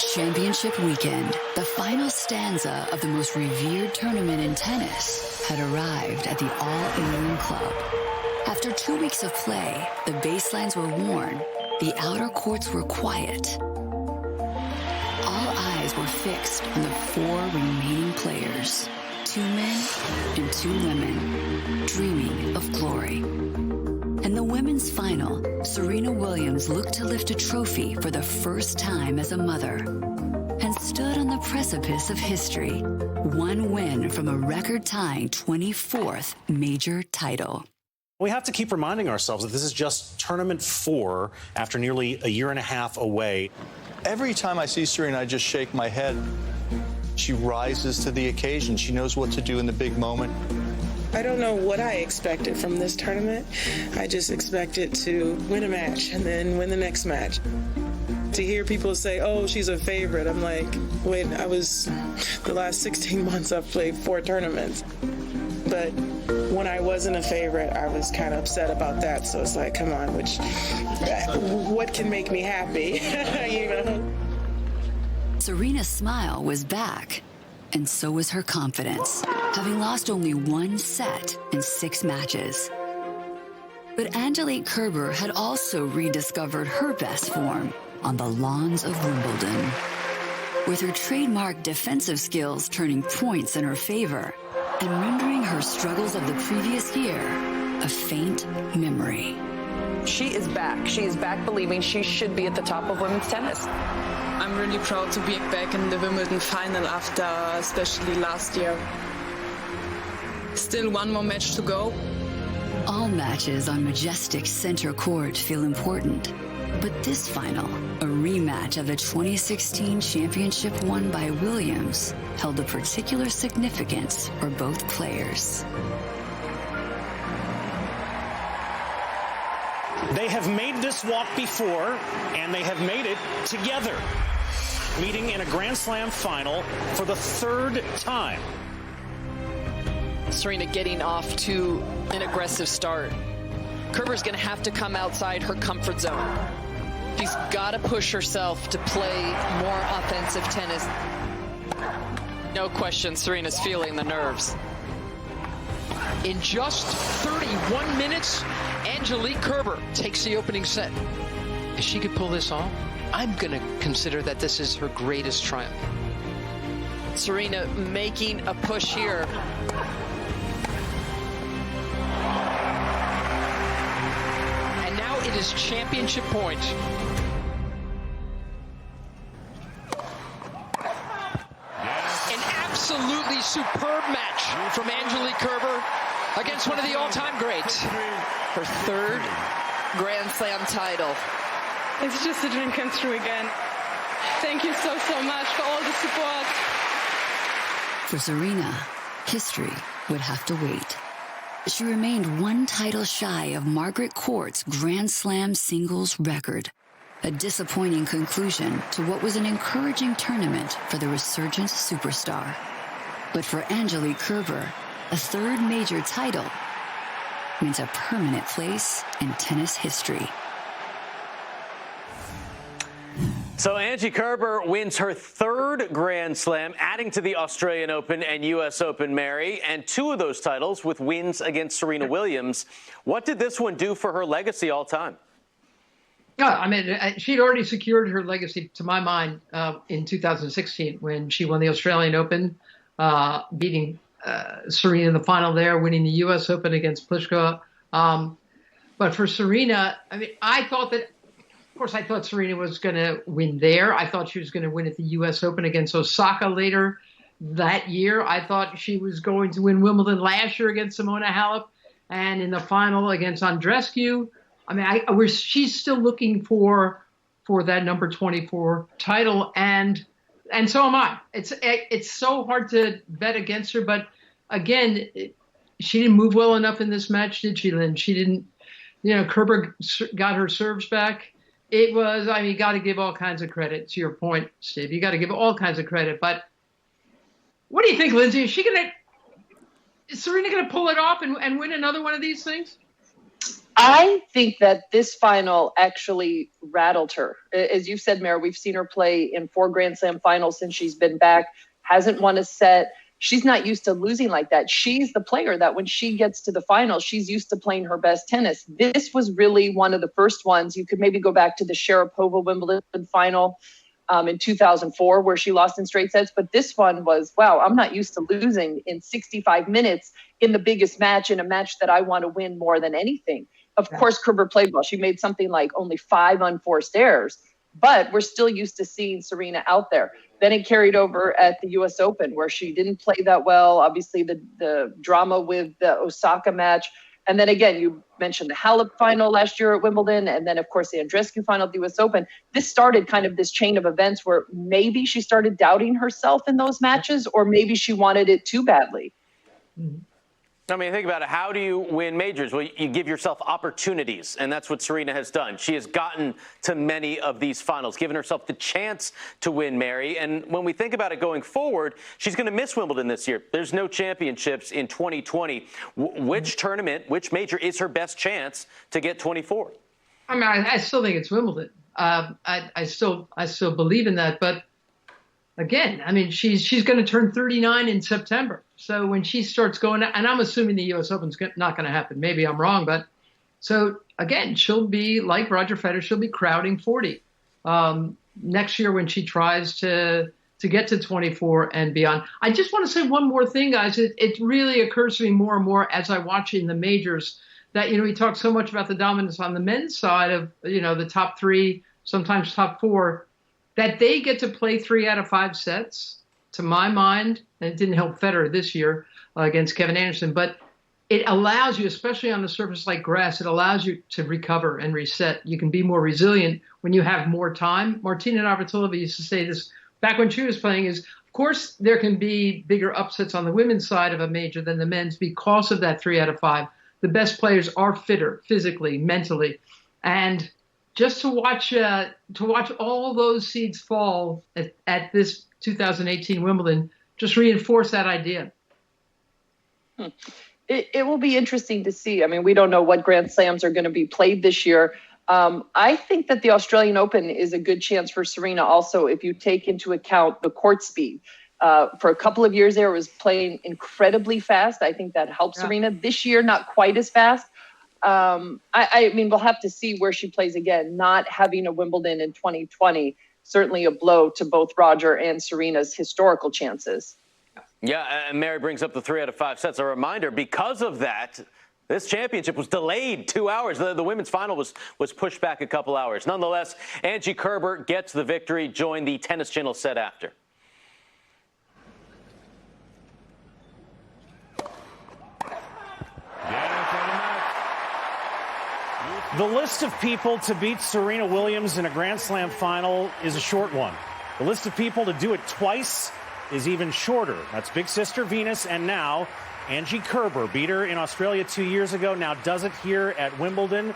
Championship weekend, the final stanza of the most revered tournament in tennis, had arrived at the All-England Club. After 2 weeks of play, the baselines were worn, the outer courts were quiet. All eyes were fixed on the 4 remaining players, 2 men and 2 women, dreaming of glory. In the women's final, Serena Williams looked to lift a trophy for the first time as a mother and stood on the precipice of history, 1 win from a record-tying 24th major title. We have to keep reminding ourselves that this is just tournament 4 after nearly a year and a half away. Every time I see Serena, I just shake my head. She rises to the occasion. She knows what to do in the big moment. I don't know what I expected from this tournament. I just expected to win a match and then win the next match. To hear people say, oh, she's a favorite, I'm like, wait, the last 16 months I've played 4 tournaments. But when I wasn't a favorite, I was kind of upset about that. So it's like, come on, what can make me happy, you know? Serena's smile was back, and so was her confidence, having lost only 1 set in 6 matches. But Angelique Kerber had also rediscovered her best form on the lawns of Wimbledon, with her trademark defensive skills turning points in her favor and rendering her struggles of the previous year a faint memory. She is back. She is back believing she should be at the top of women's tennis. I'm really proud to be back in the Wimbledon final after especially last year. Still 1 more match to go. All matches on majestic center court feel important, but this final, a rematch of the 2016 championship won by Williams, held a particular significance for both players. They have made this walk before, and they have made it together, meeting in a Grand Slam final for the 3rd time. Serena getting off to an aggressive start. Kerber's going to have to come outside her comfort zone. She's got to push herself to play more offensive tennis. No question, Serena's feeling the nerves. In just 31 minutes, Angelique Kerber takes the opening set. If she could pull this off, I'm going to consider that this is her greatest triumph. Serena making a push here. And now it is championship point. An absolutely superb match from Angelique Kerber against one of the all-time greats. Her 3rd Grand Slam title. It's just a dream come true again. Thank you so much for all the support. For Serena, history would have to wait. She remained 1 title shy of Margaret Court's Grand Slam singles record, a disappointing conclusion to what was an encouraging tournament for the resurgent superstar. But for Angelique Kerber, a 3rd major title means a permanent place in tennis history. So Angie Kerber wins her 3rd Grand Slam, adding to the Australian Open and U.S. Open, Mary, and 2 of those titles with wins against Serena Williams. What did this one do for her legacy all time? I mean, she'd already secured her legacy, to my mind, in 2016 when she won the Australian Open, beating Serena in the final there, winning the U.S. Open against Pliskova. But for Serena, I mean, I thought Serena was going to win there. I thought she was going to win at the U.S. Open against Osaka later that year. I thought she was going to win Wimbledon last year against Simona Halep, and in the final against Andreescu. I mean, she's still looking for that number 24 title, and so am I. It's so hard to bet against her, but again, she didn't move well enough in this match, did she, Lynn? She didn't. Kerber got her serves back. It was, I mean, you got to give all kinds of credit, to your point, Steve. You got to give all kinds of credit. But what do you think, Lindsay? Is Serena going to pull it off and win another one of these things? I think that this final actually rattled her. As you said, Mary, we've seen her play in 4 Grand Slam finals since she's been back, hasn't won a set. She's not used to losing like that. She's the player that when she gets to the final, she's used to playing her best tennis. This was really one of the first ones. You could maybe go back to the Sharapova Wimbledon final in 2004 where she lost in straight sets. But this one was, wow, I'm not used to losing in 65 minutes in the biggest match, in a match that I want to win more than anything. Of course, Kerber played well. She made something like only 5 unforced errors, but we're still used to seeing Serena out there. Then it carried over at the U.S. Open where she didn't play that well. Obviously, the drama with the Osaka match. And then again, you mentioned the Halep final last year at Wimbledon. And then, of course, the Andreescu final at the U.S. Open. This started kind of this chain of events where maybe she started doubting herself in those matches, or maybe she wanted it too badly. Mm-hmm. I mean, think about it. How do you win majors? Well, you give yourself opportunities, and that's what Serena has done. She has gotten to many of these finals, given herself the chance to win, Mary. And when we think about it going forward, she's going to miss Wimbledon this year. There's no championships in 2020. Which tournament, which major is her best chance to get 24? I mean, I still think it's Wimbledon. I still believe in that, but again, I mean, she's going to turn 39 in September. So when she starts going, and I'm assuming the U.S. Open's not going to happen. Maybe I'm wrong, but so again, she'll be like Roger Federer. She'll be crowding 40 next year when she tries to get to 24 and beyond. I just want to say one more thing, guys. It really occurs to me more and more as I watch in the majors that, we talk so much about the dominance on the men's side of, the top 3, sometimes top 4, that they get to play 3 out of 5 sets, to my mind, and it didn't help Federer this year against Kevin Anderson, but it allows you, especially on a surface like grass, it allows you to recover and reset. You can be more resilient when you have more time. Martina Navratilova used to say this back when she was playing is, of course, there can be bigger upsets on the women's side of a major than the men's because of that 3 out of 5. The best players are fitter physically, mentally, and just to watch all those seeds fall at this 2018 Wimbledon just reinforce that idea. It will be interesting to see. I mean, we don't know what Grand Slams are going to be played this year. I think that the Australian Open is a good chance for Serena also if you take into account the court speed. For a couple of years there, it was playing incredibly fast. I think that helps Serena. This year, not quite as fast. I mean, we'll have to see where she plays again. Not having a Wimbledon in 2020, certainly a blow to both Roger and Serena's historical chances. Yeah, and Mary brings up the 3 out of 5 sets. A reminder, because of that, this championship was delayed 2 hours. The women's final was pushed back a couple hours. Nonetheless, Angie Kerber gets the victory. Join the Tennis Channel set after. The list of people to beat Serena Williams in a Grand Slam final is a short one. The list of people to do it twice is even shorter. That's big sister Venus, and now Angie Kerber beat her in Australia 2 years ago, now does it here at Wimbledon.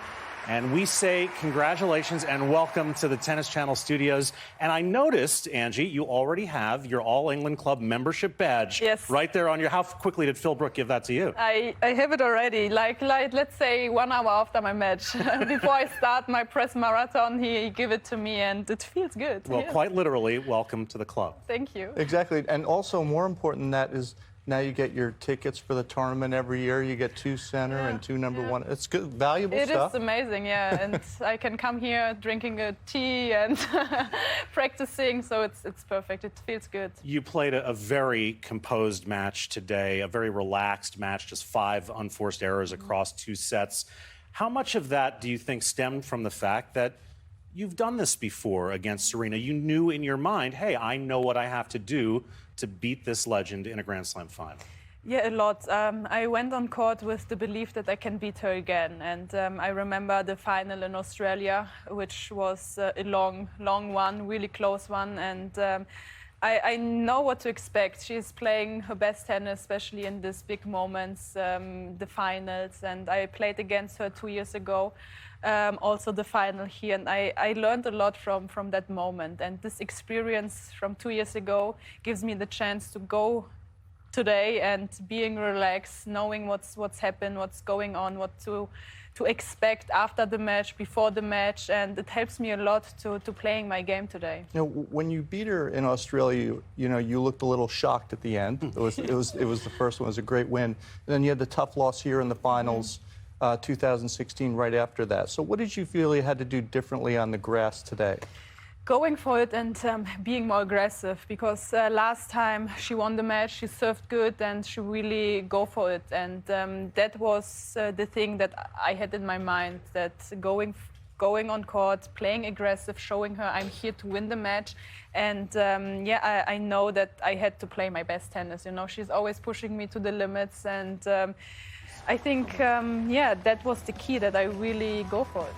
And we say congratulations and welcome to the Tennis Channel studios. And I noticed, Angie, you already have your All England Club membership badge right there on your. How quickly did Phil Brook give that to you? I have it already. Like let's say 1 hour after my match, before I start my press marathon, he gave it to me, and it feels good. Well, quite literally, welcome to the club. Thank you. Exactly, and also more important than that is. Now you get your tickets for the tournament every year. You get 2 center and 2 number 1. It's good, valuable stuff. It is amazing, yeah. And I can come here drinking a tea and practicing, so it's perfect. It feels good. You played a very composed match today, a very relaxed match, just 5 unforced errors across 2 sets. How much of that do you think stemmed from the fact that you've done this before against Serena? You knew in your mind, hey, I know what I have to do to beat this legend in a Grand Slam final. Yeah, a lot. I went on court with the belief that I can beat her again. And I remember the final in Australia, which was a long one, really close one. And I know what to expect. She's playing her best tennis, especially in these big moments, the finals. And I played against her 2 years ago. Also the final here, and I learned a lot from that moment, and this experience from 2 years ago gives me the chance to go today and being relaxed, knowing what's happened, what's going on, what to to expect after the match, before the match, and it helps me a lot to playing my game today. You know, when you beat her in Australia, you looked a little shocked at the end. It was the first one. It was a great win. And then you had the tough loss here in the finals, 2016, right after that. So what did you feel you had to do differently on the grass today? Going for it and being more aggressive, because last time she won the match, she served good and she really go for it. And that was the thing that I had in my mind, that going on court, playing aggressive, showing her I'm here to win the match. And I know that I had to play my best tennis. You know, she's always pushing me to the limits. And I think, that was the key, that I really go for it.